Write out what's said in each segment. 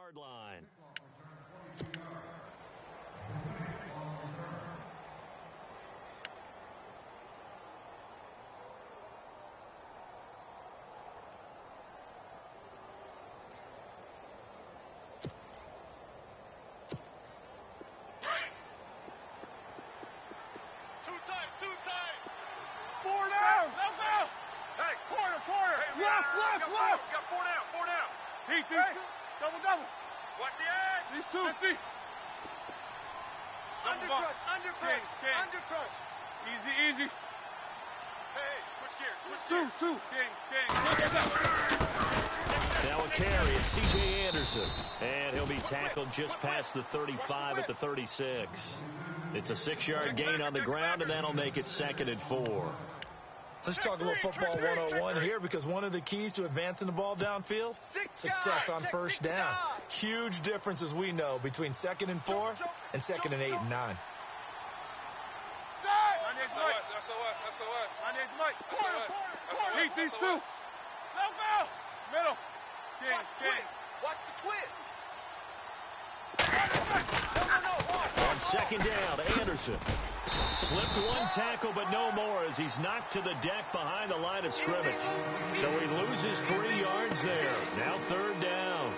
22-yard line. Two times. 4 down. Hey, corner. Hey, left. Got 4 down. Heat, double. Watch the edge. These two. 50. Under crush. Easy. Hey, switch gears. Two. King. Now a carry. It's C.J. Anderson. And he'll be tackled just past the 35 at the 36. It's a 6-yard gain on the ground, and that'll make it 2nd and 4. Let's talk a little football 101 here, because one of the keys to advancing the ball downfield, success on first down. Huge difference, as we know, between 2nd and 4 and 2nd and 8 and 9. SOS. Corner. Heat, these two. Middle. King. Watch the twist. On 2nd down, Anderson slipped one tackle, but no more, as he's knocked to the deck behind the line of scrimmage. So he loses 3 yards there. Now 3rd down.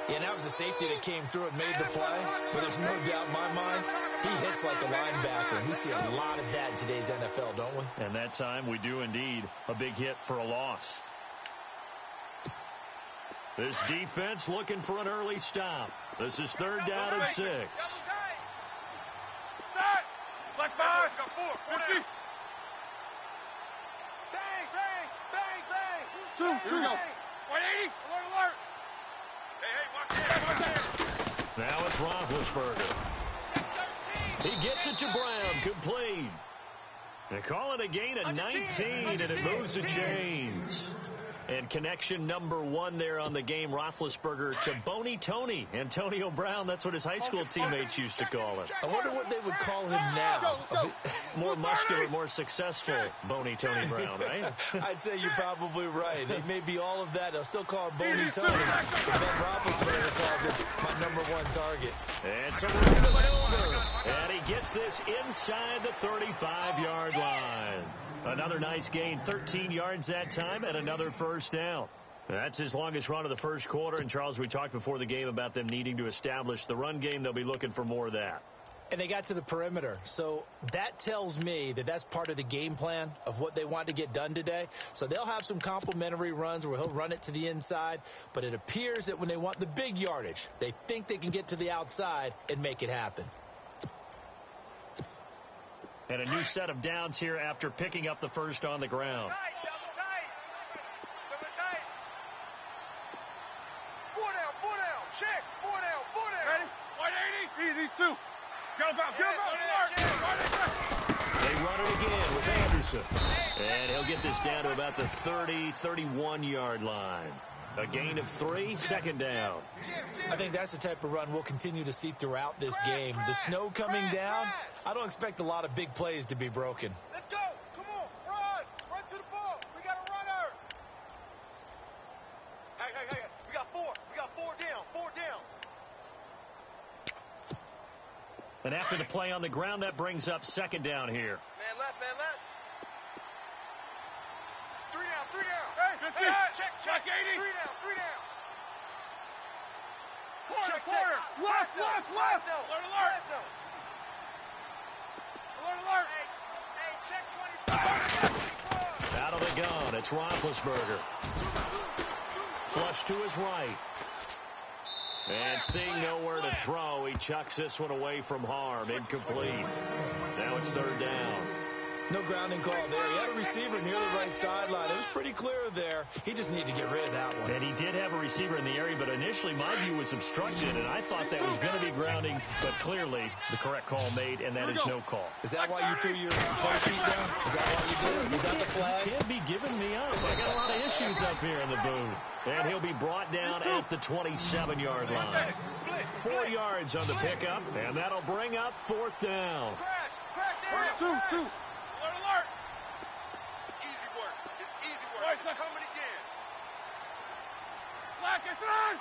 Yeah, and that was the safety that came through and made the play. But there's no doubt in my mind, he hits like a linebacker. And we see a lot of that in today's NFL, don't we? And that time we do indeed. A big hit for a loss. This defense looking for an early stop. This is 3rd down and 6. Black 5. Got 4 50. down. Bang. Here we go. 180. Alert. Hey, watch that. Now it's Roethlisberger. He gets it to Brown, complete. They call it a gain of 19, and it moves the chains. And connection number 1 there on the game, Roethlisberger to Boney Tony. Antonio Brown, that's what his high school teammates used to call him. I wonder what they would call him now. More muscular, more successful Boney Tony Brown, right? I'd say you're probably right. It may be all of that. They'll still call him Boney Tony. But Ben Roethlisberger calls him my number 1 target. And so we're going to maneuver. And he gets this inside the 35-yard line. Another nice gain, 13 yards that time, and another 1st down. That's his longest run of the first quarter. And, Charles, we talked before the game about them needing to establish the run game. They'll be looking for more of that. And they got to the perimeter. So that tells me that that's part of the game plan of what they want to get done today. So they'll have some complimentary runs where he'll run it to the inside. But it appears that when they want the big yardage, they think they can get to the outside and make it happen. And a new set of downs here after picking up the first on the ground. Double tight. 4 down. Check. 4 down. Ready? 180. These two. Go. They run it again with Anderson. And he'll get this down to about the 31-yard line. A gain of 3, 2nd down. I think that's the type of run we'll continue to see throughout this game. The snow coming down, I don't expect a lot of big plays to be broken. Let's go. Come on. Run to the ball. We got a runner. Hey. We got 4 down. And after the play on the ground, that brings up 2nd down here. Man left. 3 down. Hey, 50. Check. 80. 3 down. Corner. Left. Alert. Hey, check 25. Out of the gun, it's Roethlisberger. Flush to his right. And seeing nowhere to throw, he chucks this one away from harm. Incomplete. Now it's 3rd down. No grounding call there. He had a receiver near the right sideline. It was pretty clear there. He just needed to get rid of that one. And he did have a receiver in the area, but initially my view was obstruction, and I thought that was going to be grounding, but clearly the correct call made, and that is no call. Is that why you threw your play sheet down? Is that why you did it? Is that the flag? You can't be giving me up. I got a lot of issues up here in the booth. And he'll be brought down at the 27-yard line. 4 yards on the pickup, and that'll bring up 4th down. Crash there. 2. Alert. Easy work. It's easy work. It's coming again. Black, it's on.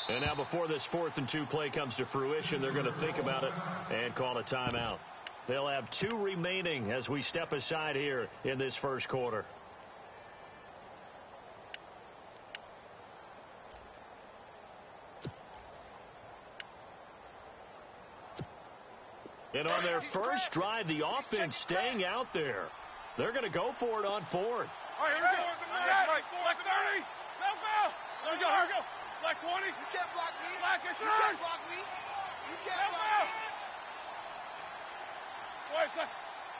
And now before this 4th and 2 play comes to fruition, they're going to think about it and call a timeout. They'll have 2 remaining as we step aside here in this first quarter. And on their first drive, the offense staying out there. They're going to go for it on 4th. All right, here we go. Black 30. No foul. Here we go. Black 20. You can't block me. Black You is can't block me. You can't block me.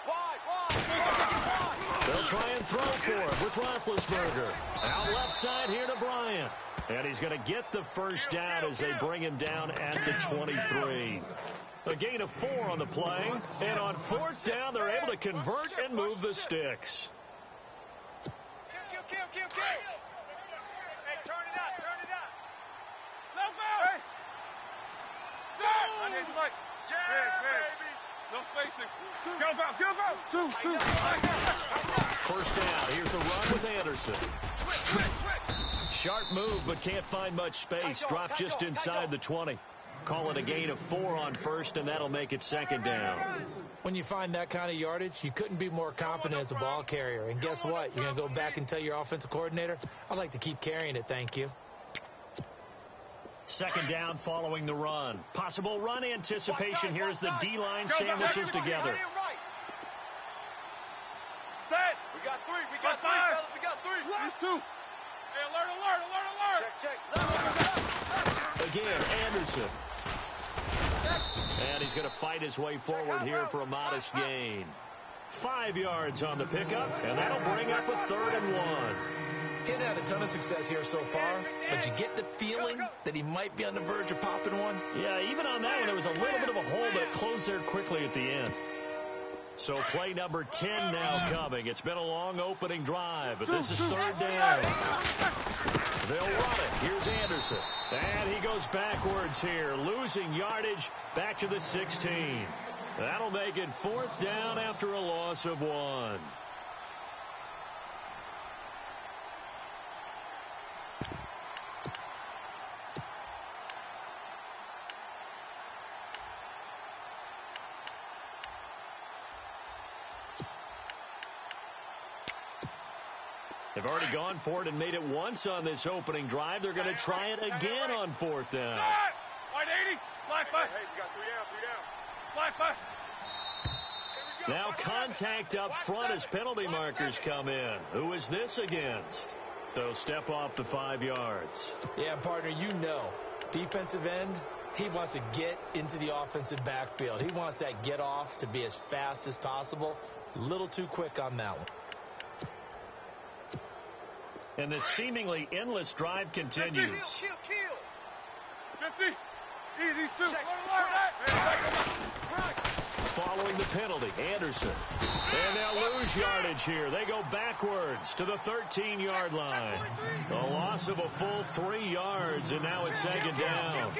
Why? They'll try and throw for it with Roethlisberger. Out left side here to Bryant. And he's going to get the first down as they bring him down at the 23. A gain of 4 on the play. And on 4th down, they're able to convert and move the sticks. Kill. Hey, turn it out. No foul. Hey. I need Mike. Yeah, baby. No spacing. Go foul. 2. First down. Here's the run with Anderson. Switch. Sharp move, but can't find much space. Dropped just inside the 20. Call it a gain of 4 on 1st, and that'll make it 2nd down. When you find that kind of yardage, you couldn't be more confident as a ball carrier. And guess what? You're going to go back and tell your offensive coordinator, I'd like to keep carrying it, thank you. 2nd down following the run. Possible run anticipation. Here's the D-line sandwiches together. Set. We got 3, fellas. We got 3. There's 2. Hey, alert. Check. Again, Anderson. And he's going to fight his way forward here for a modest gain. 5 yards on the pickup, and that'll bring up a 3rd and 1. He hadn't had a ton of success here so far, but you get the feeling that he might be on the verge of popping one. Yeah, even on that one, there was a little bit of a hole, but it closed there quickly at the end. So play number 10 now coming. It's been a long opening drive, but this is 3rd down. They'll run it. Here's Anderson. And he goes backwards here, losing yardage back to the 16. That'll make it 4th down after a loss of 1. They've already gone for it and made it once on this opening drive. They're going to try it again on 4th down. White 80. Black 5. Hey, we got 3 down. Black 5. Now contact up front as penalty markers come in. Who is this against? They'll step off the 5 yards. Yeah, partner, you know, defensive end, he wants to get into the offensive backfield. He wants that get off to be as fast as possible. A little too quick on that one. And this seemingly endless drive continues. Kill. 50. These 2. Following the penalty, Anderson. And they'll lose yardage here. They go backwards to the 13-yard line. A loss of a full 3 yards, and now it's 2nd down.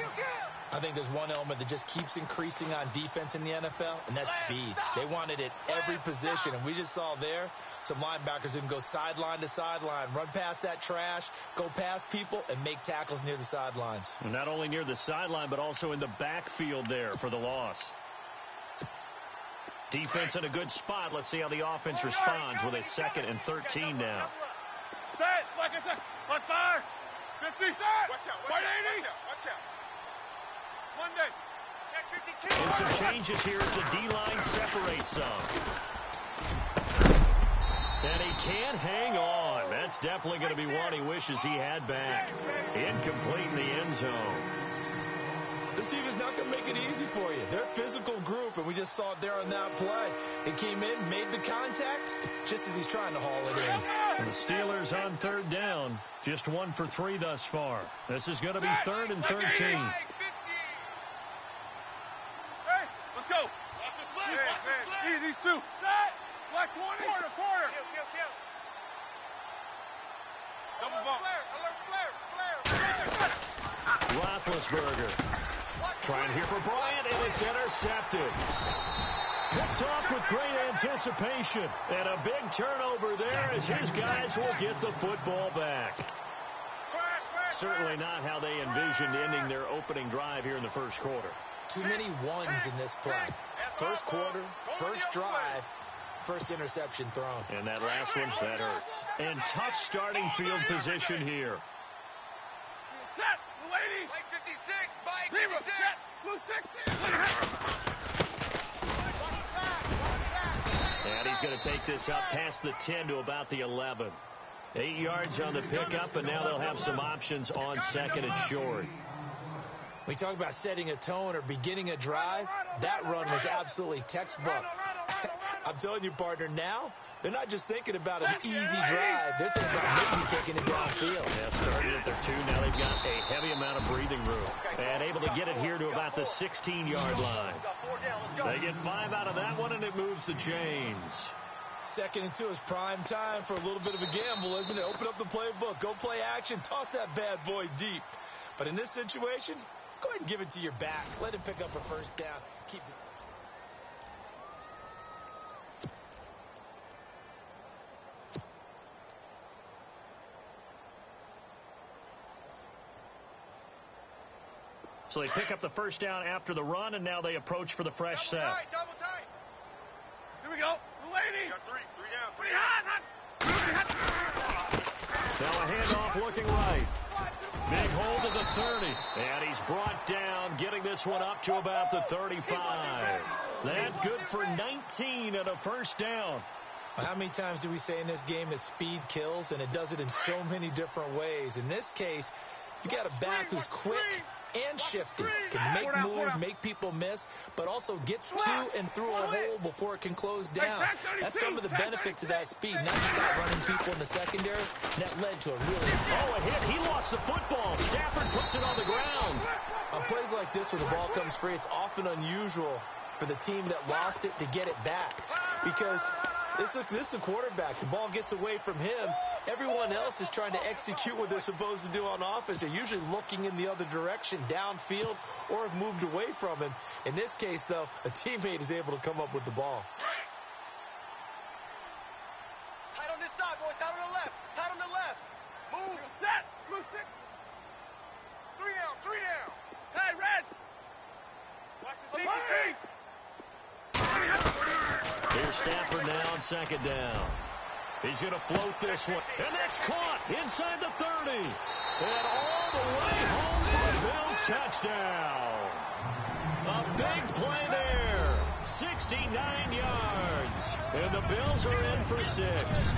I think there's one element that just keeps increasing on defense in the NFL, and that's speed. They want it at every position, and we just saw there some linebackers who can go sideline to sideline, run past that trash, go past people, and make tackles near the sidelines. And not only near the sideline, but also in the backfield there for the loss. Defense in a good spot. Let's see how the offense responds with a 2nd and 13 now. Set. Like I said. Black 5. 50. Set. White 80. Watch out. Monday. Check 52. And some changes here as the D-line separates some. And he can't hang on. That's definitely going to be one he wishes he had back. Incomplete in the end zone. This team is not going to make it easy for you. They're a physical group, and we just saw it there on that play. He came in, made the contact, just as he's trying to haul it in. And the Steelers on 3rd down. Just 1 for 3 thus far. This is going to be 3rd and 13. Hey, let's go. Watch the slip. These 2. Set. Black 20. Quarter. Kill. Double bump. Flare. Roethlisberger. Trying here for Bryant, and it's intercepted. Picked off with great anticipation. And a big turnover there as his guys will get the football back. Certainly not how they envisioned ending their opening drive here in the first quarter. Too many ones in this play. First quarter, first drive, first interception thrown. And that last one, that hurts. And tough starting field position here. Set, lady. Mike 56, Mike 56. Blue 60. And he's going to take this up past the 10 to about the 11. 8 yards on the pickup, and now they'll have some options on second and short. We talk about setting a tone or beginning a drive. That run was absolutely textbook. I'm telling you, partner, now they're not just thinking about an easy drive. They're thinking about maybe taking it downfield. Yeah, started at their 2. Now they've got a heavy amount of breathing room. And able to get it here to about the 16-yard line. They get 5 out of that one, and it moves the chains. 2nd and 2 is prime time for a little bit of a gamble, isn't it? Open up the playbook. Go play action. Toss that bad boy deep. But in this situation, go ahead and give it to your back. Let him pick up a first down. Keep this. So they pick up the first down after the run, and now they approach for the fresh set. Double tight. Here we go. The lady. Got 3 down. Now a handoff looking right. Big hold to the 30. And he's brought down, getting this one up to about the 35. That good for 19 and a first down. How many times do we say in this game that speed kills, and it does it in so many different ways? In this case, you got a back who's quick and shifty, can make moves, make people miss, but also gets to and through a hole before it can close down. That's some of the benefits of that speed, not just outrunning people in the secondary. That led to a really... Oh, a hit. He lost the football. Stafford puts it on the ground. On plays like this where the ball comes free, it's often unusual for the team that lost it to get it back, because this is a quarterback. The ball gets away from him. Everyone else is trying to execute what they're supposed to do on offense. They're usually looking in the other direction, downfield, or have moved away from him. In this case, though, a teammate is able to come up with the ball. Tight on this side, boys. Tight on the left. Tight on the left. Move. Set. Blue 6. 3 down. Hey, red. Watch the safety. Here's Stafford now on second down. He's going to float this one. And that's caught inside the 30. And all the way home for a Bills touchdown. A big play there. 69 yards. And the Bills are in for 6.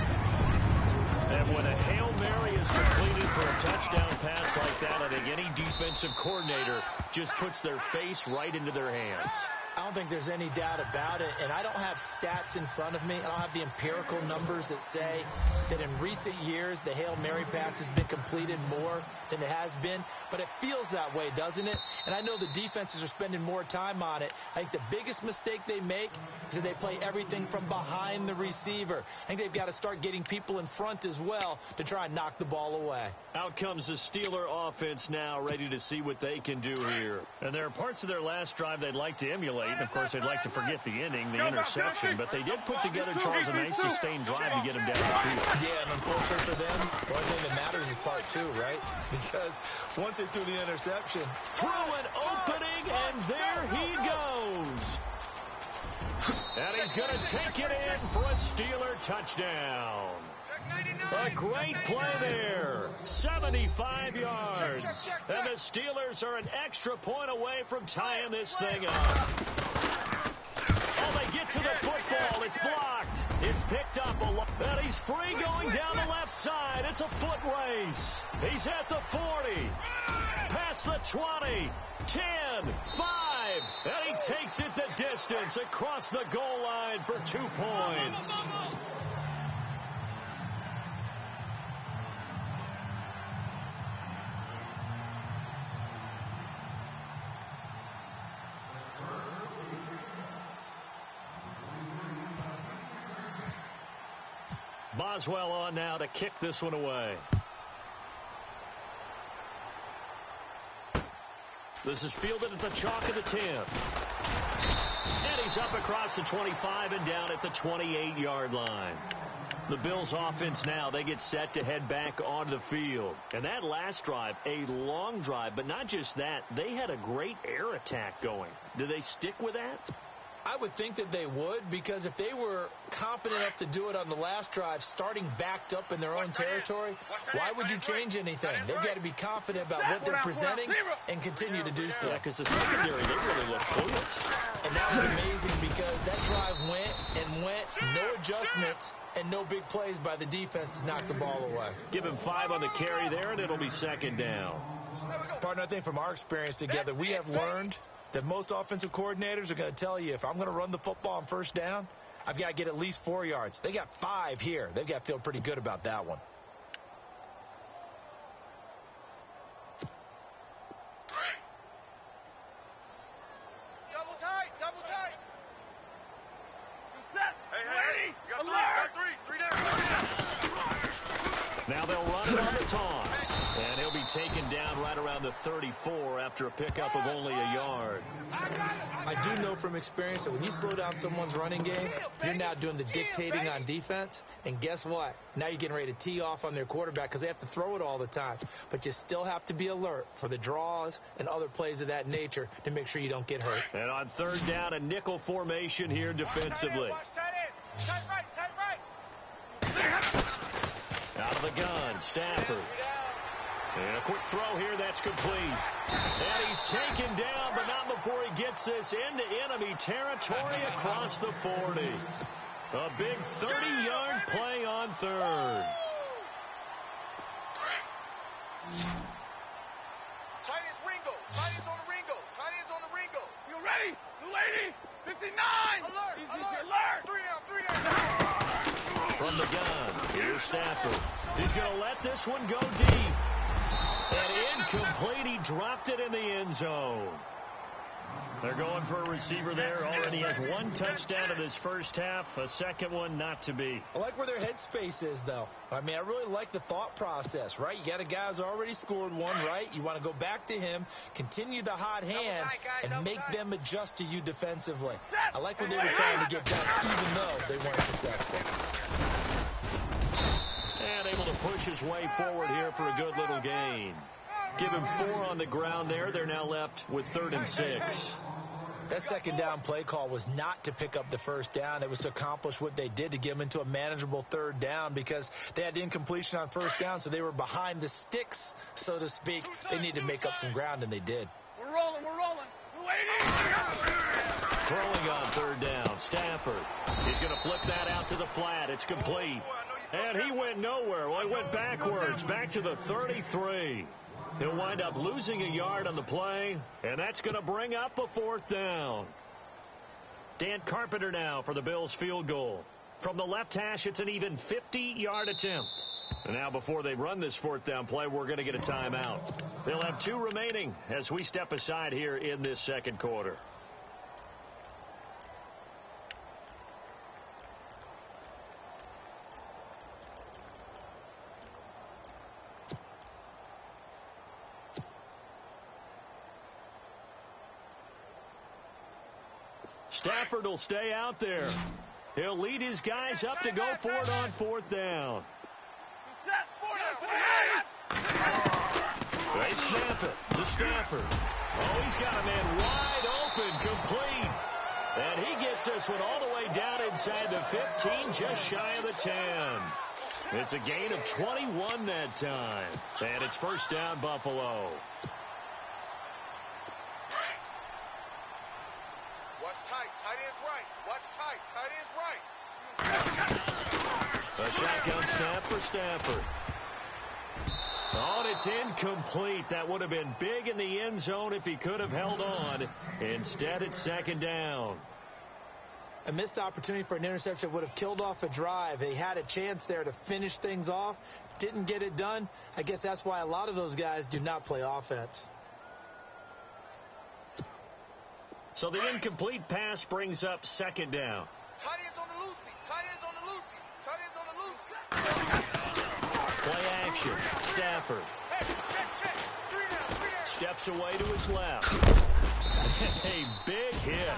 And when a Hail Mary is completed for a touchdown pass like that, I think any defensive coordinator just puts their face right into their hands. I don't think there's any doubt about it, and I don't have stats in front of me. I don't have the empirical numbers that say that in recent years the Hail Mary pass has been completed more than it has been, but it feels that way, doesn't it? And I know the defenses are spending more time on it. I think the biggest mistake they make is that they play everything from behind the receiver. I think they've got to start getting people in front as well to try and knock the ball away. Out comes the Steeler offense now, ready to see what they can do here. And there are parts of their last drive they'd like to emulate. Of course, they'd like to forget the ending, the interception, but they did put together, Charles, a nice sustained drive to get him down the field. Yeah, and unfortunately for them, the only thing that matters is part 2, right? Because once they threw the interception, through an opening, and there he goes. And he's going to take it in for a Steeler touchdown. A great play there. 75 yards. And the Steelers are an extra point away from tying this thing up. Oh, they get to the football. It's blocked. It's picked up. And he's free going down the left side. It's a foot race. He's at the 40. Past the 20. 10. 5. And he takes it the distance across the goal line for 2 points. Boswell on now to kick this one away. This is fielded at the chalk of the 10. And he's up across the 25 and down at the 28-yard line. The Bills offense now, they get set to head back onto the field. And that last drive, a long drive, but not just that, they had a great air attack going. Do they stick with that? I would think that they would, because if they were competent enough to do it on the last drive, starting backed up in their own territory, why would you change anything? They've got to be confident about what they're presenting and continue to do so. Yeah, because the secondary, they really look clueless. And that was amazing because that drive went and went, no adjustments, and no big plays by the defense to knock the ball away. Give him 5 on the carry there, and it'll be second down. Partner, I think from our experience together, we have learned that most offensive coordinators are going to tell you, if I'm going to run the football on first down, I've got to get at least 4 yards. They got 5 here. They've got to feel pretty good about that one. Double tight, double tight. Set. Hey, Alert. got three down. Now they'll run it on the toss. And he'll be taken down right around the 34 after a pickup of only a yard. I do know from experience that when you slow down someone's running game, you're now doing the dictating on defense. And guess what? Now you're getting ready to tee off on their quarterback because they have to throw it all the time. But you still have to be alert for the draws and other plays of that nature to make sure you don't get hurt. And on third down, a nickel formation here defensively. Watch tight end. Tight right. Out of the gun, Stafford. And a quick throw here, that's complete. And he's taken down, but not before he gets this into enemy territory across the 40. A big 30-yard play on third. Tight end's Ringo. Tight end's on the Ringo. Tight end's on the Ringo. You ready? The lady. 59. Alert. Three down. From the gun, here's Stafford. He's going to let this one go deep. And incomplete, he dropped it in the end zone. They're going for a receiver there. Already has 1 touchdown in this first half. A second one not to be. I like where their headspace is, though. I mean, I really like the thought process, right? You got a guy who's already scored one, right? You want to go back to him, continue the hot hand, and make them adjust to you defensively. I like what they were trying to get done, even though they weren't successful. And able to push his way forward here for a good little gain. Give him 4 on the ground there. They're now left with 3rd and 6. That second down play call was not to pick up the first down. It was to accomplish what they did, to get them into a manageable 3rd down, because they had incompletion on first down, so they were behind the sticks, so to speak. They needed to make up some ground, and they did. We're rolling. Throwing on 3rd down, Stafford. He's going to flip that out to the flat. It's complete. And he went nowhere. Well, he went backwards, back to the 33. He'll wind up losing a yard on the play, and that's going to bring up a 4th down. Dan Carpenter now for the Bills field goal. From the left hash, it's an even 50-yard attempt. And now before they run this 4th down play, we're going to get a timeout. They'll have 2 remaining as we step aside here in this second quarter. Stafford will stay out there. He'll lead his guys up to go for it on 4th down. They snap it to Stafford. Oh, he's got a man wide open, complete. And he gets this one all the way down inside the 15, just shy of the 10. It's a gain of 21 that time. And it's 1st down, Buffalo. Watch tight. Tight end's right. Watch tight. Tight end's right. A shotgun snap for Stafford. Oh, and it's incomplete. That would have been big in the end zone if he could have held on. Instead, it's 2nd down. A missed opportunity for an interception would have killed off a drive. They had a chance there to finish things off. Didn't get it done. I guess that's why a lot of those guys do not play offense. So the incomplete pass brings up 2nd down. Tight end's on the loosey. Tight end's on the loosey. Tight end's on the loosey. Play action. Stafford. Hey, check. 3 down. Steps away to his left. A big hit.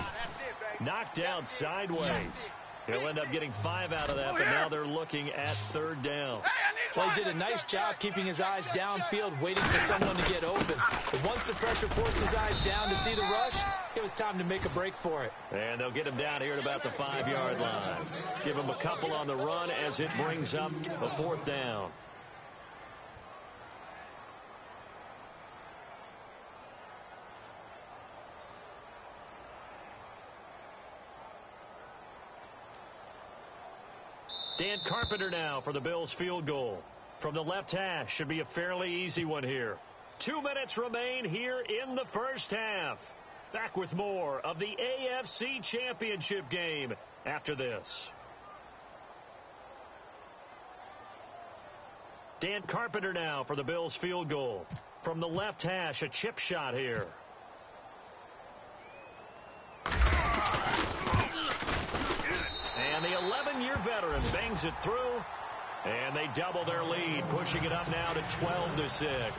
Knocked down sideways. He'll end up getting 5 out of that, but now they're looking at third down. Well, he did a nice job keeping his eyes downfield, waiting for someone to get open. But once the pressure forced his eyes down to see the rush, it was time to make a break for it. And they'll get him down here at about the 5-yard line. Give him a couple on the run as it brings up a 4th down. Dan Carpenter now for the Bills field goal. From the left hash, should be a fairly easy one here. 2 minutes remain here in the first half. Back with more of the AFC Championship game after this. Dan Carpenter now for the Bills field goal. From the left hash, a chip shot here. And the 11-year veteran bangs it through, and they double their lead, pushing it up now to 12-6.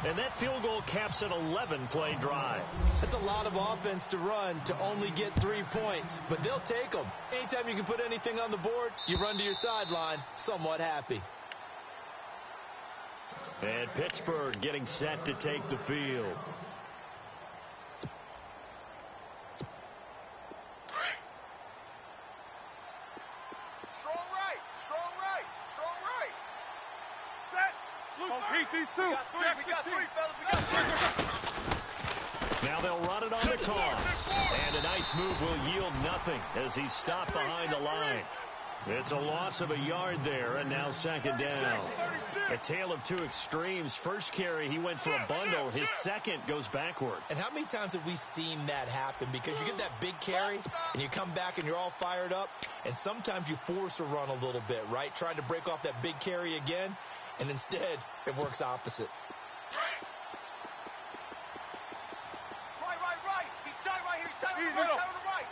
And that field goal caps an 11-play drive. That's a lot of offense to run to only get 3 points, but they'll take them. Anytime you can put anything on the board, you run to your sideline somewhat happy. And Pittsburgh getting set to take the field. These two. We got three, fellas. We got three. Now they'll run it on the toss. And a nice move will yield nothing as he's stopped behind the line. It's a loss of a yard there, and now 2nd down. A tale of two extremes. First carry, he went for a bundle. His second goes backward. And how many times have we seen that happen? Because you get that big carry, and you come back and you're all fired up, and sometimes you force a run a little bit, right? Trying to break off that big carry again. And instead, it works opposite. Right. He's tight right here. He's tight on the right.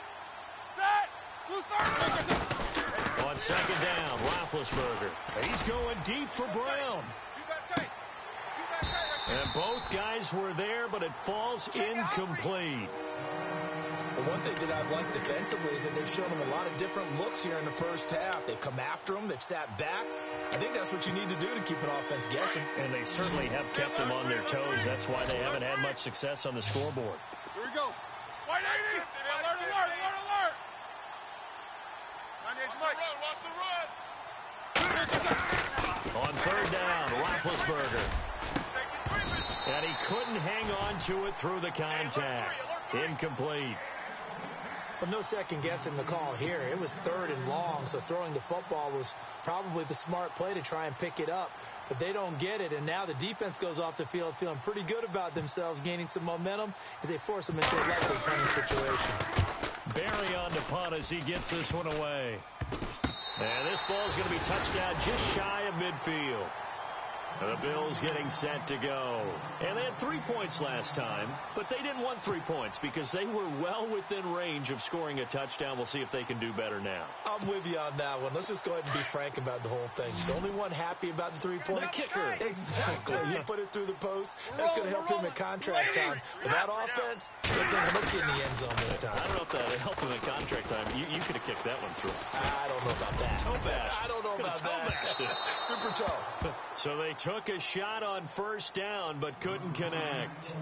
On 2nd down, Roethlisberger. He's going deep for Brown. And both guys were there, but it falls incomplete. The one thing that I've liked defensively is that they've shown them a lot of different looks here in the first half. They've come after them. They've sat back. I think that's what you need to do to keep an offense guessing. And they certainly have kept them on their toes. That's why they haven't had much success on the scoreboard. Here we go. White 80. Alert. On 3rd down, Roethlisberger. And he couldn't hang on to it through the contact. Incomplete. But no second guessing the call here. It was 3rd and long, so throwing the football was probably the smart play to try and pick it up. But they don't get it, and now the defense goes off the field feeling pretty good about themselves, gaining some momentum as they force them into a likely punting situation. Barry on to punt as he gets this one away. And this ball's going to be touched down just shy of midfield. The Bills getting set to go. And they had 3 points last time, but they didn't want 3 points because they were well within range of scoring a touchdown. We'll see if they can do better now. I'm with you on that one. Let's just go ahead and be frank about the whole thing. The only one happy about the 3-point. The kicker. Exactly. You put it through the post. That's going to help him at contract time. But that offense, they're going to look in the end zone this time. I don't know if that helped him at contract time. You could have kicked that one through. I don't know about that. Toe bash. I don't know about that. Super toe. So they took a shot on 1st down, but couldn't connect.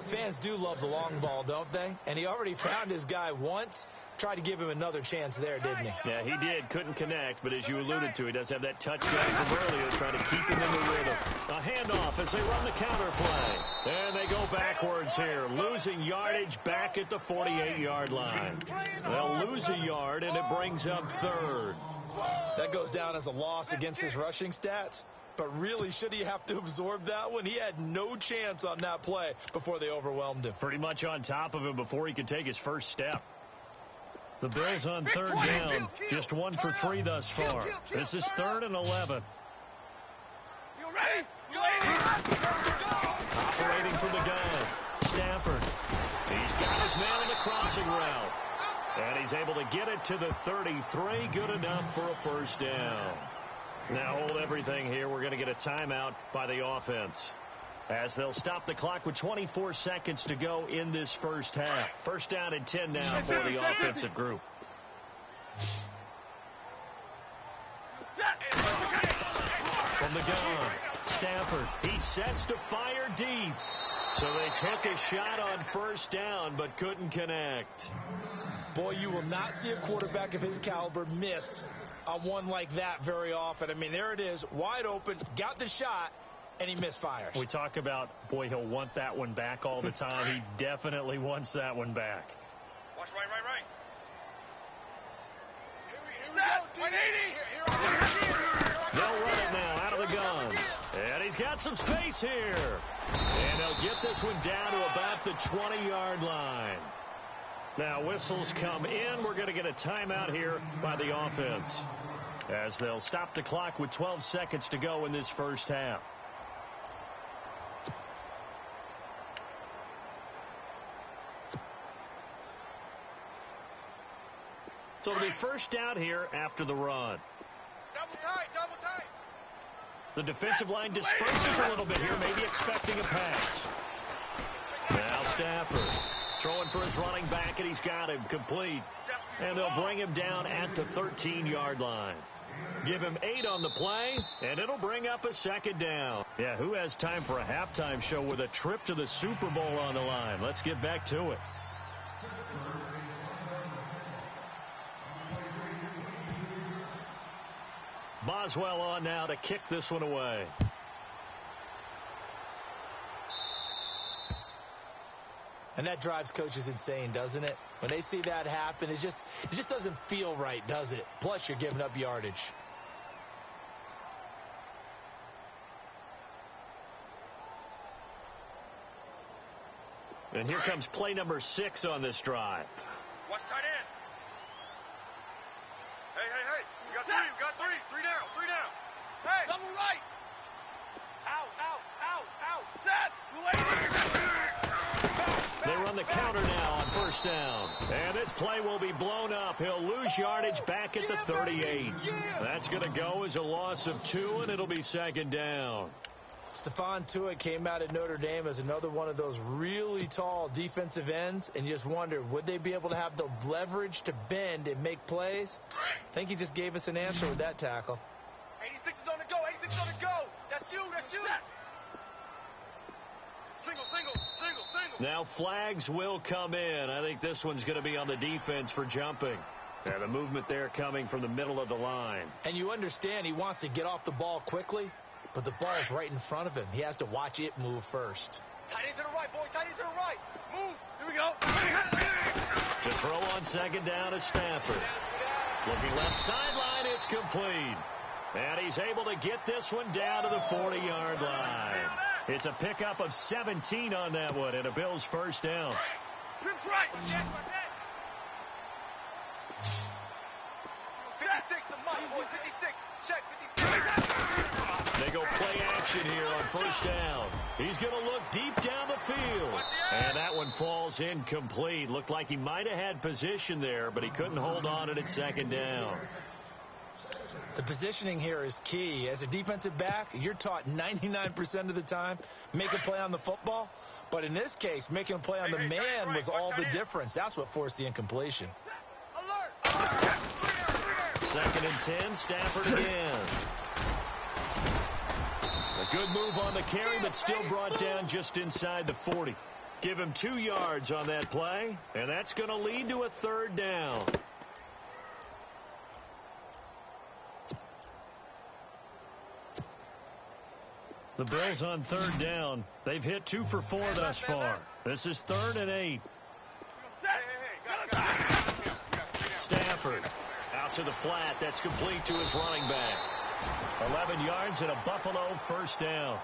Fans do love the long ball, don't they? And he already found his guy once. Tried to give him another chance there, didn't he? Yeah, he did. Couldn't connect, but as you alluded to, he does have that touchdown from earlier, trying to keep him in the rhythm. A handoff as they run the counter play. And they go backwards here, losing yardage back at the 48-yard line. They'll lose a yard, and it brings up 3rd. That goes down as a loss against his rushing stats. But really, should he have to absorb that one? He had no chance on that play before they overwhelmed him. Pretty much on top of him before he could take his first step. The Bills on 3rd down. Just 1 for 3 thus far. This is 3rd and 11. You ready? Operating from the gun. Stafford. He's got his man on the crossing route. And he's able to get it to the 33. Good enough for a 1st down. Now hold everything here. We're going to get a timeout by the offense, as they'll stop the clock with 24 seconds to go in this first half. 1st down and 10 now for the offensive group. From the gun, Stafford, he sets to fire deep. So they took a shot on first down, but couldn't connect. Boy, you will not see a quarterback of his caliber miss on one like that very often. I mean, there it is, wide open, got the shot, and he misfires. We talk about, boy, he'll want that one back all the time. He definitely wants that one back. Watch right. Here we go, 180. They'll run it now out of the gun. And he's got some space here. And they'll get this one down to about the 20-yard line. Now, whistles come in. We're going to get a timeout here by the offense, as they'll stop the clock with 12 seconds to go in this first half. So it'll be first down here after the run. Double tight. The defensive line disperses a little bit here, maybe expecting a pass. Now Stafford throwing for his running back, and he's got him complete. And they'll bring him down at the 13-yard line. Give him 8 on the play, and it'll bring up a second down. Yeah, who has time for a halftime show with a trip to the Super Bowl on the line? Let's get back to it. Boswell on now to kick this one away. And that drives coaches insane, doesn't it? When they see that happen, it just doesn't feel right, does it? Plus, you're giving up yardage. And here comes play number 6 on this drive. Watch tight end. Hey. We got three. Three down. Hey, double right. Out. Set. They run the counter now on first down. And this play will be blown up. He'll lose yardage back at the 38. That's going to go as a loss of 2, and it'll be second down. Stephon Tuitt came out of Notre Dame as another one of those really tall defensive ends, and you just wonder, would they be able to have the leverage to bend and make plays? I think he just gave us an answer with that tackle. 86 is on the go. That's you. Single. Now flags will come in. I think this one's going to be on the defense for jumping. And the movement there coming from the middle of the line. And you understand he wants to get off the ball quickly, but the ball's right in front of him. He has to watch it move first. Tight end to the right, boy. Move. Here we go. To throw on second down is Stafford. Looking left sideline, it's complete. And he's able to get this one down to the 40-yard line. It's a pickup of 17 on that one, and a Bills first down. Right. 56, the mic, boy. 56. Check, 56. They go play action here on first down. He's going to look deep down the field. And that one falls incomplete. Looked like he might have had position there, but he couldn't hold on at second down. The positioning here is key. As a defensive back, you're taught 99% of the time, make a play on the football. But in this case, making a play on the man was all the difference. That's what forced the incompletion. Alert. 2nd and 10, Stafford again. A good move on the carry, but still brought down just inside the 40. Give him 2 yards on that play, and that's going to lead to a third down. The Bills on third down. They've hit 2 for 4 thus far. This is 3rd and 8. Stafford out to the flat. That's complete to his running back. 11 yards and a Buffalo first down.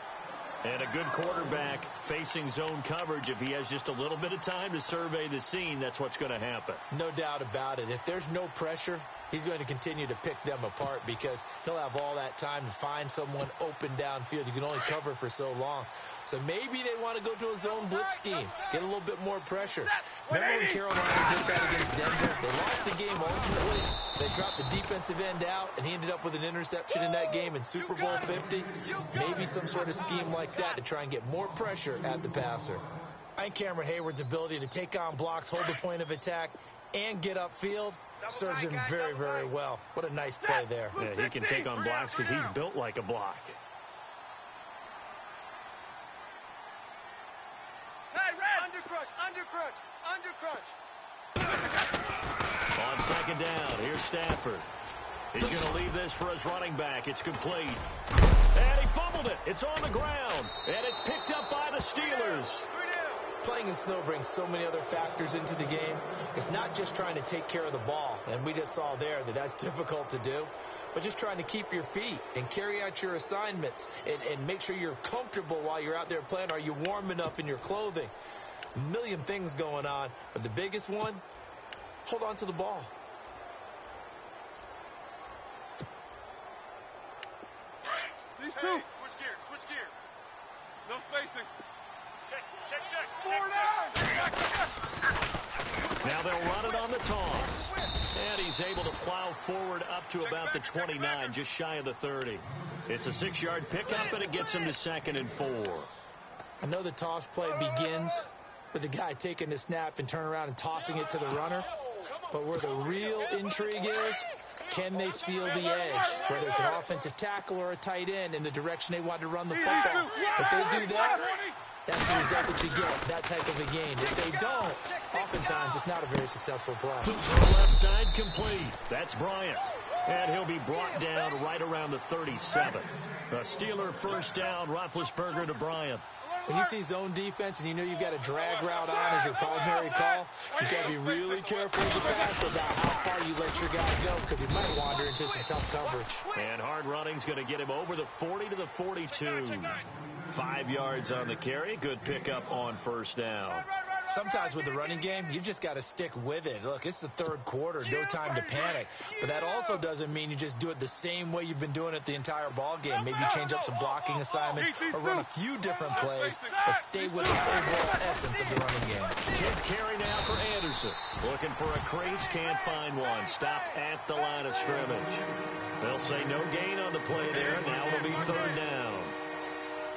And a good quarterback facing zone coverage. If he has just a little bit of time to survey the scene, that's what's going to happen. No doubt about it. If there's no pressure, he's going to continue to pick them apart because he'll have all that time to find someone open downfield. You can only cover for so long. So maybe they want to go to a zone blitz scheme, get a little bit more pressure. Remember when Carolina did that against Denver? They lost the game ultimately. They dropped the defensive end out, and he ended up with an interception in that game in Super Bowl 50. Maybe some sort of scheme like that to try and get more pressure at the passer. I think Cameron Hayward's ability to take on blocks, hold the point of attack, and get upfield serves him very, very well. What a nice play there. Yeah, he can take on blocks because he's built like a block. second down. Here's Stafford. He's going to leave this for his running back. It's complete. And he fumbled it. It's on the ground. And it's picked up by the Steelers. Playing in snow brings so many other factors into the game. It's not just trying to take care of the ball, and we just saw there that that's difficult to do, but just trying to keep your feet and carry out your assignments and make sure you're comfortable while you're out there playing. Are you warm enough in your clothing? A million things going on, but the biggest one, hold on to the ball. These two. Hey, switch gears. No spacing. Check. Four down. Now they'll run it on the toss. And he's able to plow forward up to about the 29, just shy of the 30. It's a 6-yard pickup, and it gets him to 2nd and 4. I know the toss play begins with the guy taking the snap and turning around and tossing it to the runner. But where the real intrigue is, can they seal the edge, whether it's an offensive tackle or a tight end, in the direction they want to run the football? If they do that, that's the result that you get, that type of a game. If they don't, oftentimes it's not a very successful play. Left side complete. That's Bryant. And he'll be brought down right around the 37. A Steeler first down, Roethlisberger to Bryant. When you see zone defense and you know you've got a drag route on as your primary call, you've got to be really careful as a passer about how far you let your guy go, because he might wander into some tough coverage. And hard running's going to get him over the 40 to the 42. 5 yards on the carry. Good pickup on first down. Sometimes with the running game, you've just got to stick with it. Look, it's the third quarter, no time to panic. But that also doesn't mean you just do it the same way you've been doing it the entire ball game. Maybe change up some blocking assignments or run a few different plays, but stay with the overall essence of the running game. 10th carry now for Anderson. Looking for a crease, can't find one. Stopped at the line of scrimmage. They'll say no gain on the play there. Now it'll be third down.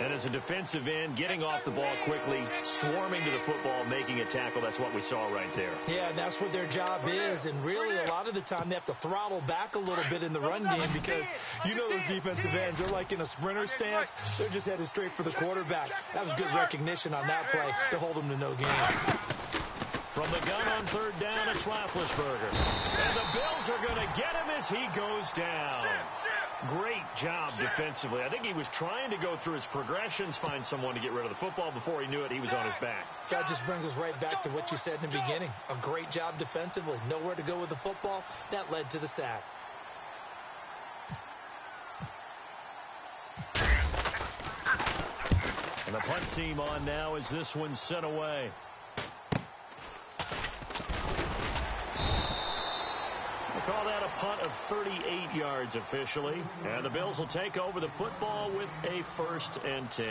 And as a defensive end, getting off the ball quickly, swarming to the football, making a tackle, that's what we saw right there. Yeah, and that's what their job is. And really, a lot of the time, they have to throttle back a little bit in the run game, because you know those defensive ends, they're like in a sprinter stance. They're just headed straight for the quarterback. That was good recognition on that play to hold them to no gain. From the gun on third down, it's Roethlisberger. And the Bills are going to get him as he goes down. Great job defensively. I think he was trying to go through his progressions, find someone to get rid of the football. Before he knew it, he was on his back. So that just brings us right back to what you said in the beginning. A great job defensively. Nowhere to go with the football. That led to the sack. And the punt team on now as this one's sent away. Call that a punt of 38 yards officially. And the Bills will take over the football with a 1st and 10.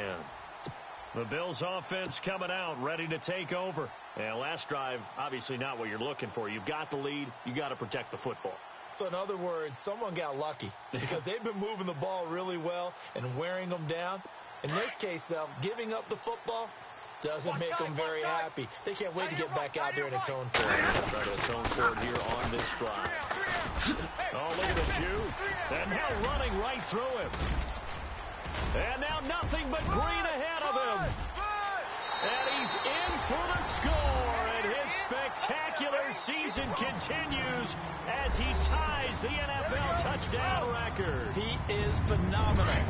The Bills offense coming out, ready to take over. And last drive, obviously not what you're looking for. You've got the lead. You got to protect the football. So in other words, someone got lucky, because they've been moving the ball really well and wearing them down. In this case, though, giving up the football doesn't make them very happy. They can't wait to get back out there and atone for it. Try to atone for it here on this drive. Oh, look at the Jew. And now running right through him. And now nothing but green ahead of him. And he's in for the score. And his spectacular season continues as he ties the NFL touchdown record. He is phenomenal.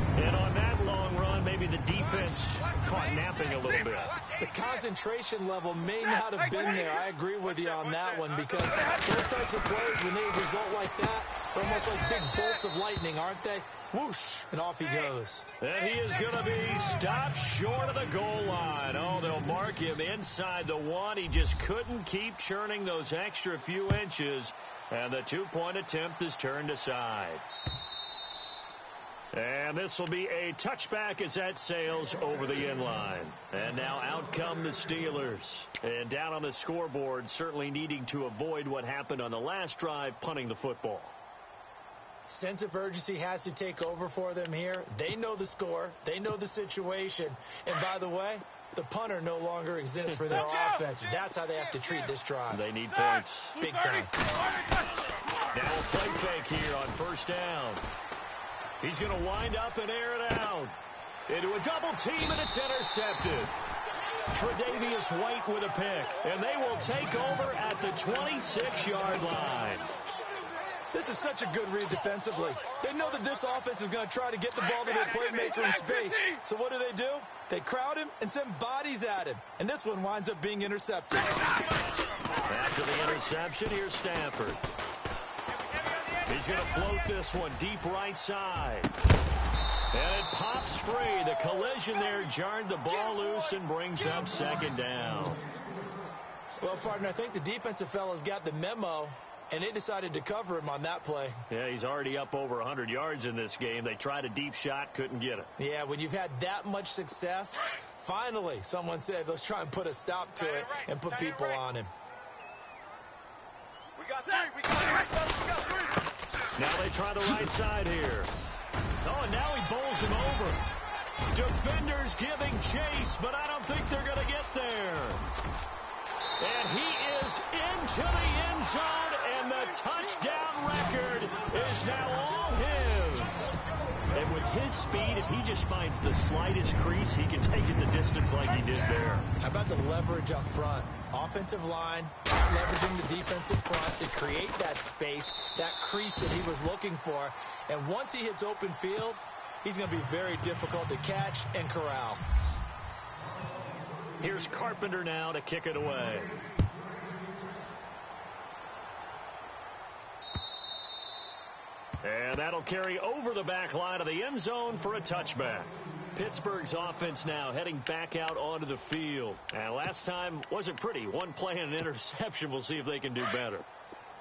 And on that long run, maybe the defense caught napping a little bit. The concentration level may not have been there. I agree with you on that one, because those types of plays, when they result like that, they're almost like big bolts of lightning, aren't they? Whoosh, and off he goes. And he is going to be stopped short of the goal line. Oh, they'll mark him inside the 1. He just couldn't keep churning those extra few inches, and the 2-point attempt is turned aside. And this will be a touchback as that sails over the end line. And now out come the Steelers. And down on the scoreboard, certainly needing to avoid what happened on the last drive, punting the football. Sense of urgency has to take over for them here. They know the score. They know the situation. And by the way, the punter no longer exists for their offense. That's how they have to treat this drive. They need points. Big time. Now a play fake here on first down. He's going to wind up and air it out into a double team, and it's intercepted. Tre'Davious White with a pick, and they will take over at the 26-yard line. This is such a good read defensively. They know that this offense is going to try to get the ball to their playmaker in space. So what do? They crowd him and send bodies at him. And this one winds up being intercepted. After the interception, here's Stafford. He's going to float this one deep right side. And it pops free. The collision there jarred the ball loose and brings up second down. Well, partner, I think the defensive fellas got the memo, and they decided to cover him on that play. Yeah, he's already up over 100 yards in this game. They tried a deep shot, couldn't get it. Yeah, when you've had that much success, finally someone said, let's try and put a stop to it and put people on him. We got three. Now they try the right side here. Oh, and now he bowls him over. Defenders giving chase, but I don't think they're going to get there. And he is into the end zone, and the touchdown record is now all his. And with his speed, if he just finds the slightest crease, he can take it the distance like he did there. How about the leverage up front? Offensive line, leveraging the defensive front to create that space, that crease that he was looking for. And once he hits open field, he's going to be very difficult to catch and corral. Here's Carpenter now to kick it away. And that'll carry over the back line of the end zone for a touchback. Pittsburgh's offense now heading back out onto the field. And last time wasn't pretty. One play and an interception. We'll see if they can do better.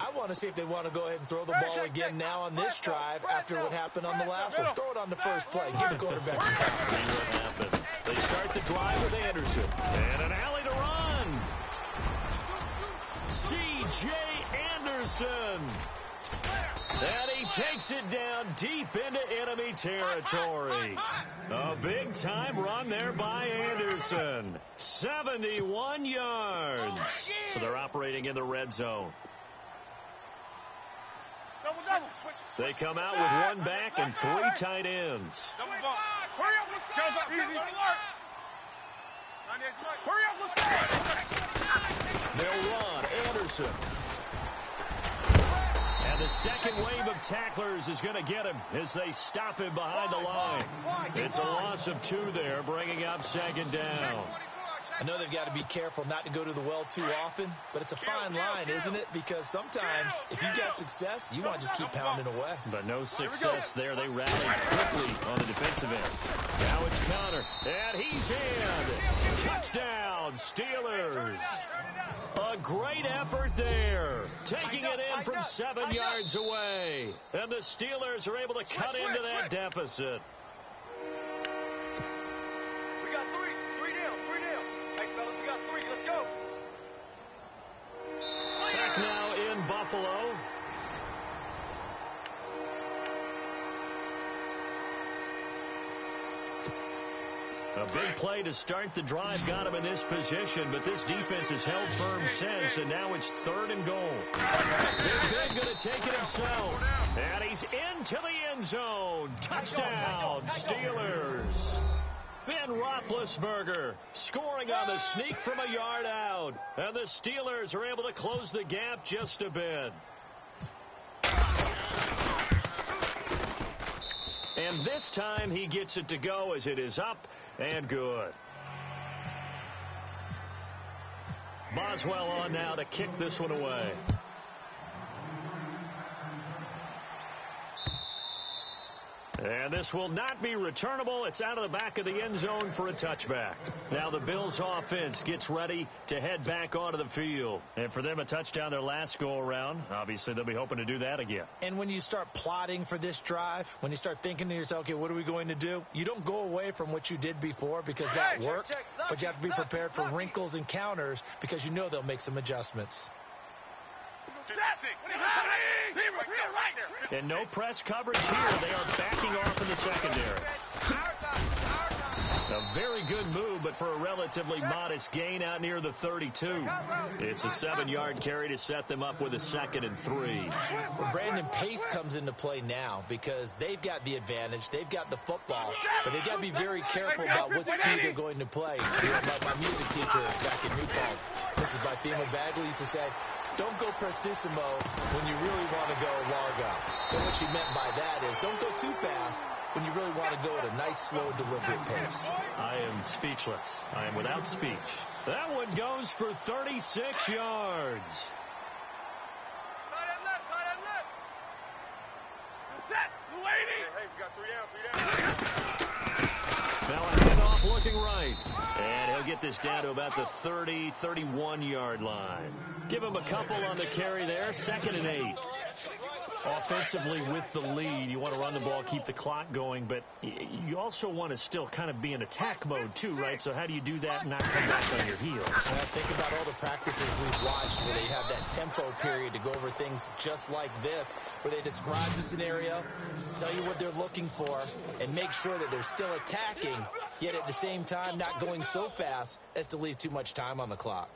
I want to see if they want to go ahead and throw the ball again now on this drive after what happened on the last one. Throw it on the first play. Give the quarterback some time. See what happens. They start the drive with Anderson. And an alley to run. C.J. Anderson. And he takes it down deep into enemy territory. A big-time run there by Anderson. 71 yards. So they're operating in the red zone. They come out with one back and three tight ends. They'll run. Anderson. And the second wave of tacklers is going to get him as they stop him behind the line. It's a loss of 2 there, bringing up second down. I know they've got to be careful not to go to the well too often, but it's a fine line, isn't it? Because sometimes if you got success, you want to just keep pounding away. But no success there. They rallied quickly on the defensive end. Now it's Connor, and he's in. Touchdown, Steelers. A great effort there, taking it in from 7 yards away. And the Steelers are able to cut into that deficit. We got three. 3 down. Hey, fellas, we got 3. Let's go. Back now in Buffalo. A big play to start the drive got him in this position, but this defense has held firm since, and now it's 3rd and goal. Big Ben going to take it himself, and he's into the end zone. Touchdown, Steelers. Ben Roethlisberger scoring on the sneak from a yard out, and the Steelers are able to close the gap just a bit. And this time he gets it to go as it is up and good. Boswell on now to kick this one away. And this will not be returnable. It's out of the back of the end zone for a touchback. Now the Bills offense gets ready to head back onto the field. And for them, a touchdown their last go-around. Obviously, they'll be hoping to do that again. And when you start plotting for this drive, when you start thinking to yourself, okay, what are we going to do? You don't go away from what you did before because that worked, but you have to be prepared for wrinkles and counters because you know they'll make some adjustments. And no press coverage here. They are backing off in the secondary. A very good move, but but for a relatively modest gain out near the 32. It's a 7-yard carry to set them up with a 2nd and 3. Well, Brandon, pace comes into play now because they've got the advantage. They've got the football, but they've got to be very careful about what speed they're going to play. Like my music teacher back in New Paltz, Mrs. Bythema Bagley, used to say, don't go prestissimo when you really want to go largo. And what she meant by that is don't go too fast when you really want to go at a nice, slow, deliberate pace. I am speechless. I am without speech. That one goes for 36 yards. Tight end left, tight end left. Set, lady. Hey, we got 3 down, 3 down. Now a handoff looking right. And he'll get this down to about the 30, 31-yard line. Give him a couple on the carry there. 2nd and 8. Offensively with the lead, you want to run the ball, keep the clock going, but you also want to still kind of be in attack mode too, right? So how do you do that and not come back on your heels? Think about all the practices we've watched where they have that tempo period to go over things just like this, where they describe the scenario, tell you what they're looking for, and make sure that they're still attacking, yet at the same time not going so fast as to leave too much time on the clock.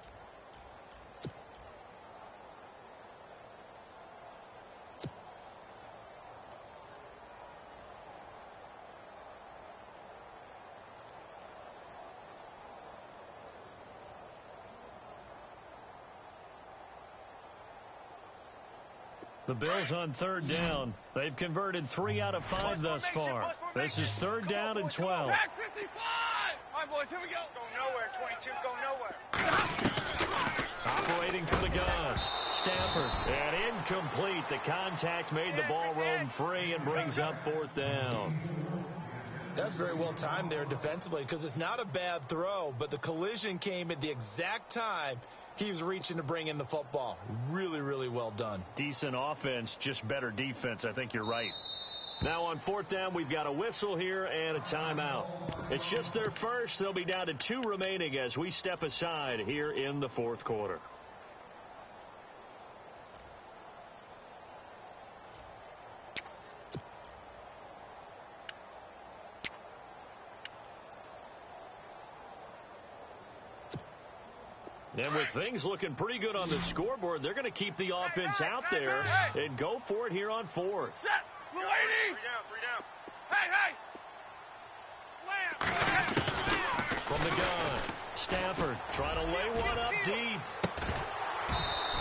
The Bills on 3rd down. They've converted 3 out of 5 thus far. This is 3rd down and 12. Back 55. All right, boys, here we go. Go nowhere, 22, go nowhere. Operating from the gun. Stafford. And incomplete. The contact made the ball roam free and brings up 4th down. That's very well timed there defensively because it's not a bad throw, but the collision came at the exact time he was reaching to bring in the football. Really, really well done. Decent offense, just better defense. I think you're right. Now on 4th down, we've got a whistle here and a timeout. It's just their first. They'll be down to 2 remaining as we step aside here in the 4th quarter. And with things looking pretty good on the scoreboard, they're going to keep the offense out there and go for it here on 4th. Set, lady. 3 down. Hey. Slam. From the gun, Stafford trying to lay one up deep.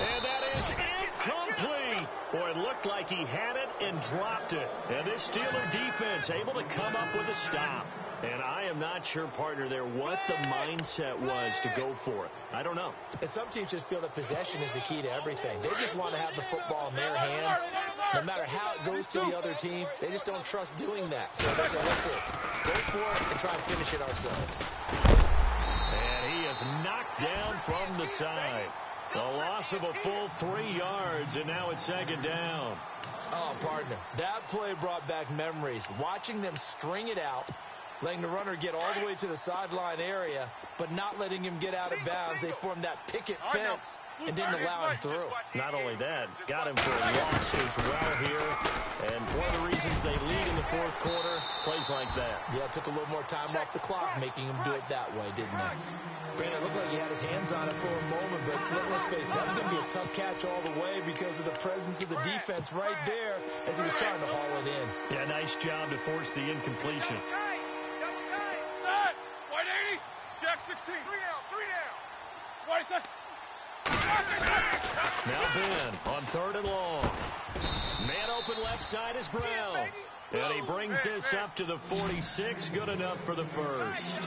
And that is incomplete. Boy, it looked like he had it and dropped it. And this Steeler defense able to come up with a stop. And I am not sure, partner, there what the mindset was to go for it. I don't know. And some teams just feel that possession is the key to everything. They just want to have the football in their hands. No matter how it goes to the other team, they just don't trust doing that. So they say, let's go for it and try and finish it ourselves. And he is knocked down from the side. The loss of a full 3 yards, and now it's 2nd down. Oh, partner, that play brought back memories. Watching them string it out, letting the runner get all the way to the sideline area, but not letting him get out of bounds. They formed that picket fence and didn't allow him through. Not only that, got him for a loss as well here. And one of the reasons they lead in the 4th quarter, plays like that. Yeah, it took a little more time off the clock, making him do it that way, didn't it? Brandon, it looked like he had his hands on it for a moment, but let's face it, that was going to be a tough catch all the way because of the presence of the defense right there as he was trying to haul it in. Yeah, nice job to force the incompletion. White 80. Jack 16. 3 down. White set. Now Ben on 3rd and long. Man open left side is Brown. And he brings this up to the 46. Good enough for the first.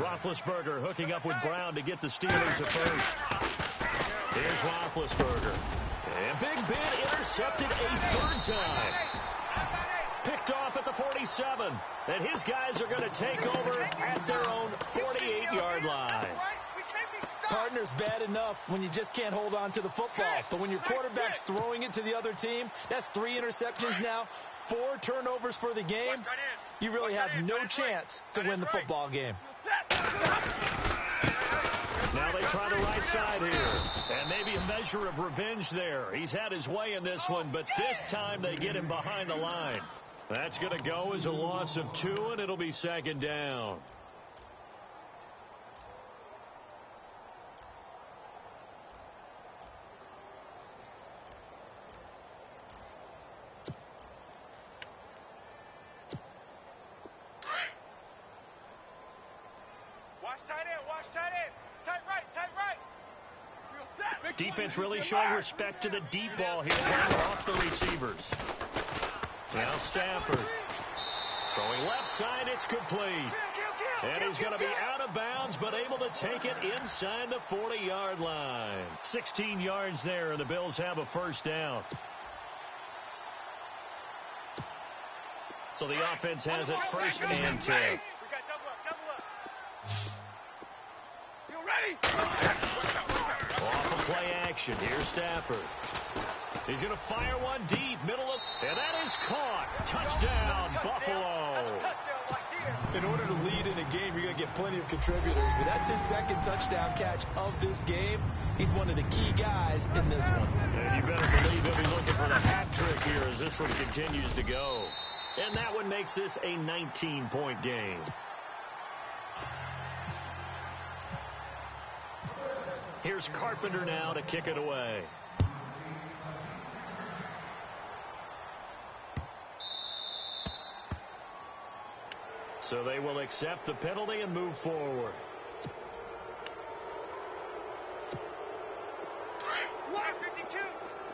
Roethlisberger hooking up with Brown to get the Steelers a first. Here's Roethlisberger. And Big Ben intercepted a 3rd time. Picked off at the 47. And his guys are going to take over at their own 48-yard line. Partner's bad enough when you just can't hold on to the football. But when your quarterback's throwing it to the other team, that's 3 interceptions now, 4 turnovers for the game. You really have no chance to win the football game. Now they try the right side here. And maybe a measure of revenge there. He's had his way in this one, but this time they get him behind the line. That's going to go as a loss of 2, and it'll be 2nd down. Watch tight end, watch tight end. Tight right, tight right. Defense really showing respect to the deep ball here, playing off the receivers. Now Stafford. Throwing left side, it's complete. And he's going to be out of bounds, but able to take it inside the 40-yard line. 16 yards there, and the Bills have a first down. So the offense has it first and 10. We got double up. You ready? Off of play action. Here's Stafford. He's going to fire one deep, middle of, and that is caught. Touchdown, Buffalo. In order to lead in a game, you're going to get plenty of contributors, but that's his second touchdown catch of this game. He's one of the key guys in this one. And you better believe he'll be looking for the hat trick here as this one continues to go. And that one makes this a 19-point game. Here's Carpenter now to kick it away. So they will accept the penalty and move forward.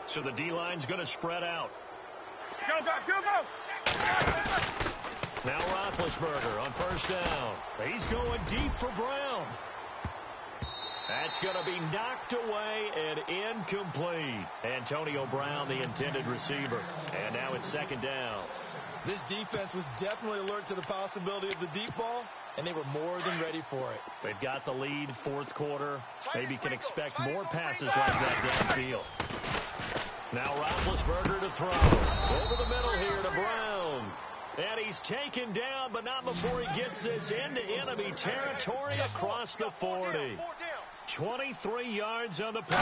So the D-line's going to spread out. Go. Now Roethlisberger on first down. He's going deep for Brown. That's going to be knocked away and incomplete. Antonio Brown, the intended receiver. And now it's second down. This defense was definitely alert to the possibility of the deep ball, and they were more than ready for it. They've got the lead, fourth quarter. Maybe can expect more passes like that downfield. Now Roethlisberger to throw. Over the middle here to Brown. And he's taken down, but not before he gets this into enemy territory across the 40. 23 yards on the play.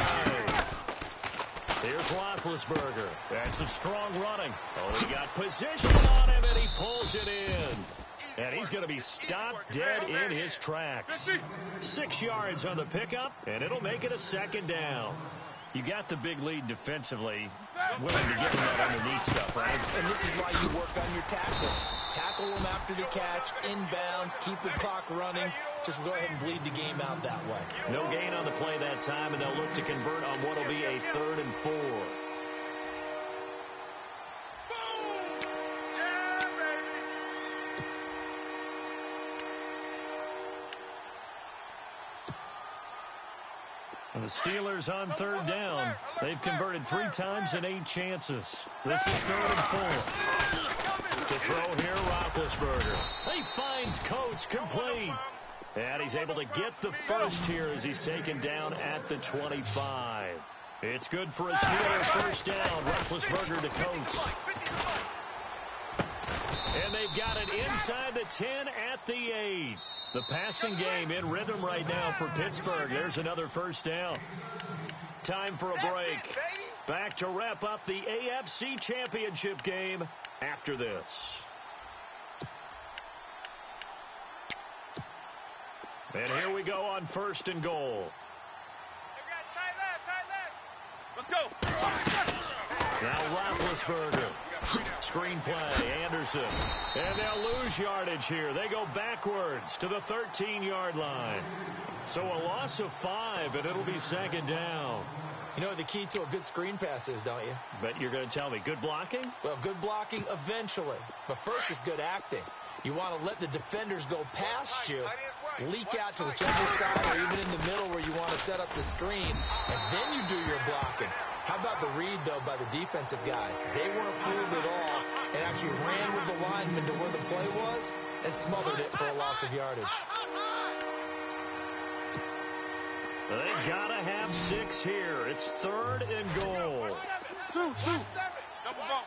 Here's Roethlisberger. That's some strong running. Oh, he got position on him, and he pulls it in. And he's going to be stopped dead in his tracks. 6 yards on the pickup, and it'll make it a second down. You got the big lead defensively, willing to get him that underneath stuff, right? And this is why you work on your tackle. Tackle him after the catch, inbounds, keep the clock running. Just go ahead and bleed the game out that way. No gain on the play that time, and they'll look to convert on what will be a 3rd and 4. And the Steelers on 3rd down. They've converted 3 times in 8 chances. This is 3rd and 4. To throw here, Roethlisberger. He finds Coates complete. And he's able to get the first here as he's taken down at the 25. It's good for a Steeler first down. Roethlisberger to Coates. And they've got it inside the 10 at the 8. The passing game in rhythm right now for Pittsburgh. There's another first down. Time for a break. Back to wrap up the AFC Championship game after this. And here we go on 1st and goal. Let's go. Now Roethlisberger. Screen play, Anderson. And they'll lose yardage here. They go backwards to the 13-yard line. So a loss of 5, and it'll be second down. You know what the key to a good screen pass is, don't you? But you're going to tell me, good blocking? Well, good blocking eventually. But first is good acting. You want to let the defenders go past you, leak out to whichever side or even in the middle where you want to set up the screen, and then you do your blocking. How about the read, though, by the defensive guys? They weren't fooled at all and actually ran with the lineman to where the play was and smothered it for a loss of yardage. They got to have 6 here. It's 3rd and goal. 2. Double ball.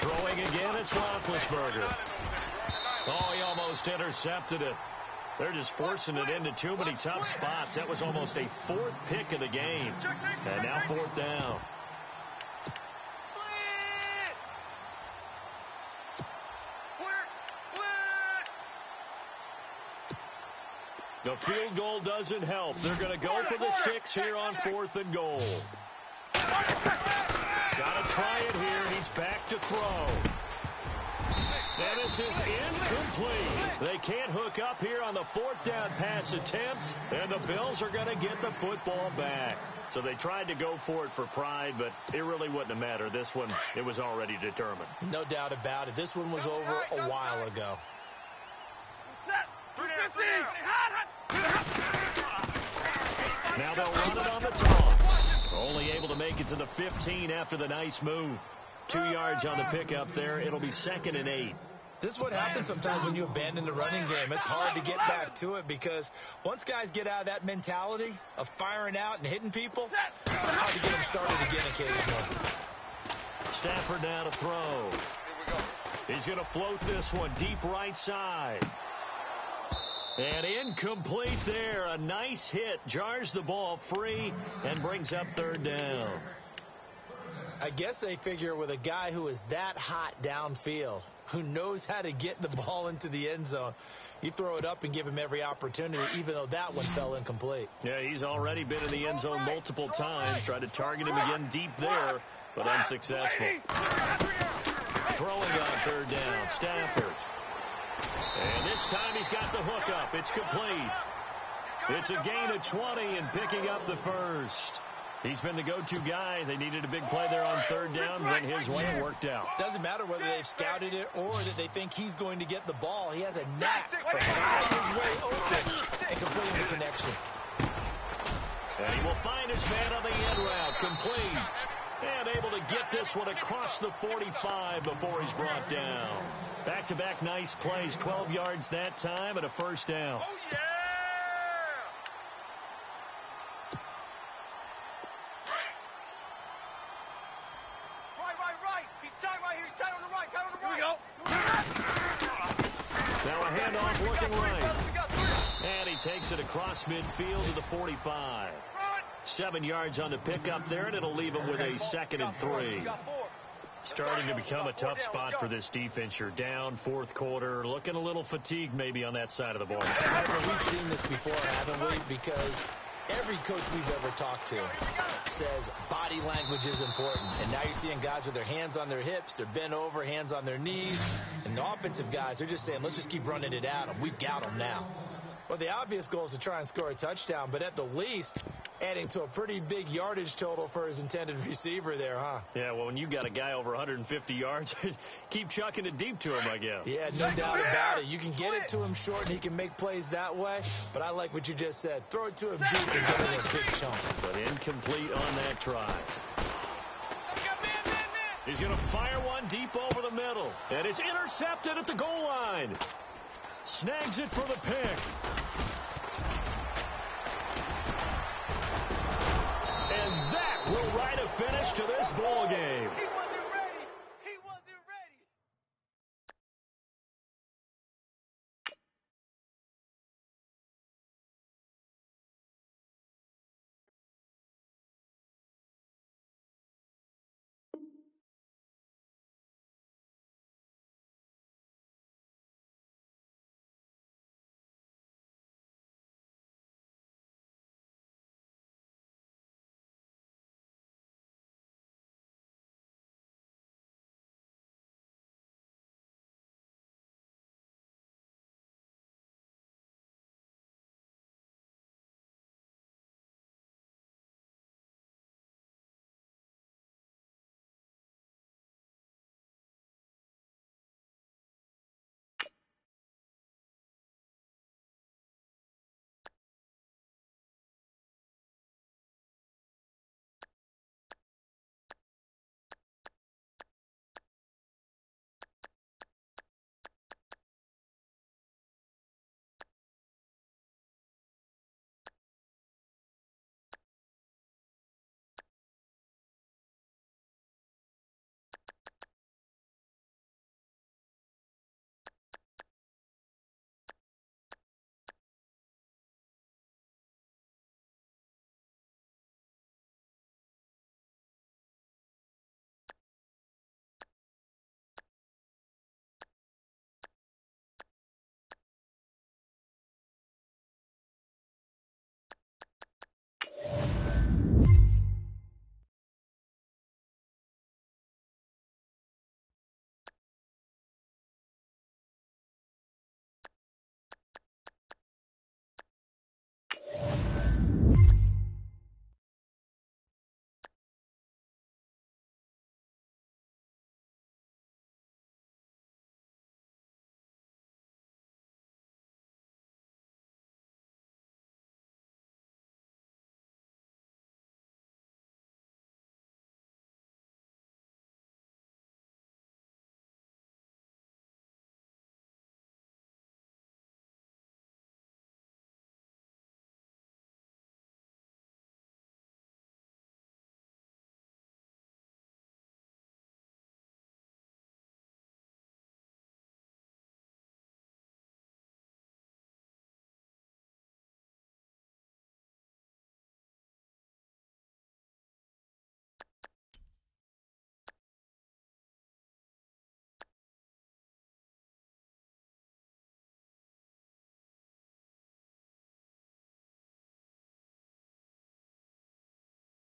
Throwing again, it's Roethlisberger. Oh, he almost intercepted it. They're just forcing it into too many tough spots. That was almost a 4th pick of the game. And now 4th down. The field goal doesn't help. They're going to go for the 6 here on 4th and goal. Got to try it here, and he's back to throw. And this is incomplete. They can't hook up here on the 4th down pass attempt, and the Bills are going to get the football back. So they tried to go for it for pride, but it really wouldn't have mattered. This one, it was already determined. No doubt about it. This one was over a while ago. Now they'll run it on the toss. Only able to make it to the 15 after the nice move. 2 yards on the pickup there. It'll be 2nd and 8. This is what happens sometimes when you abandon the running game. It's hard to get back to it because once guys get out of that mentality of firing out and hitting people, it's hard to get them started again occasionally. Stafford now to throw. He's going to float this one deep right side. And incomplete there. A nice hit. Jars the ball free and brings up 3rd down. I guess they figure with a guy who is that hot downfield, who knows how to get the ball into the end zone, you throw it up and give him every opportunity, even though that one fell incomplete. Yeah, he's already been in the end zone multiple times. Tried to target him again deep there, but unsuccessful. Throwing on 3rd down, Stafford. And this time he's got the hook up. It's complete. It's a gain of 20 and picking up the first. He's been the go-to guy. They needed a big play there on 3rd down. Went his way and worked out. Doesn't matter whether they've scouted it or that they think he's going to get the ball. He has a knack for finding his way open and completing the connection. And he will find his man on the end route. Complete. And able to get this one across the 45 before he's brought down. Back-to-back nice plays. 12 yards that time and a 1st down. Oh, yeah! Right. He's tight right here. He's tight on the right. Now a handoff looking right. And he takes it across midfield to the 45. 7 yards on the pickup there, and it'll leave him with a 2nd and 3. Starting to become a tough spot for this defense. You're down 4th quarter, looking a little fatigued maybe on that side of the ball. We've seen this before, haven't we? Because every coach we've ever talked to says body language is important. And now you're seeing guys with their hands on their hips, they're bent over, hands on their knees. And the offensive guys, they're just saying, let's just keep running it at them. We've got them now. Well, the obvious goal is to try and score a touchdown, but at the least, adding to a pretty big yardage total for his intended receiver there, huh? Yeah, well, when you got a guy over 150 yards, keep chucking it deep to him, I guess. Yeah, no doubt about it. You can get it to him short, and he can make plays that way, but I like what you just said. Throw it to him deep and get him a big chunk. But incomplete on that try. He's going to fire one deep over the middle, and it's intercepted at the goal line. Snags it for the pick. And that will write a finish to this ball game.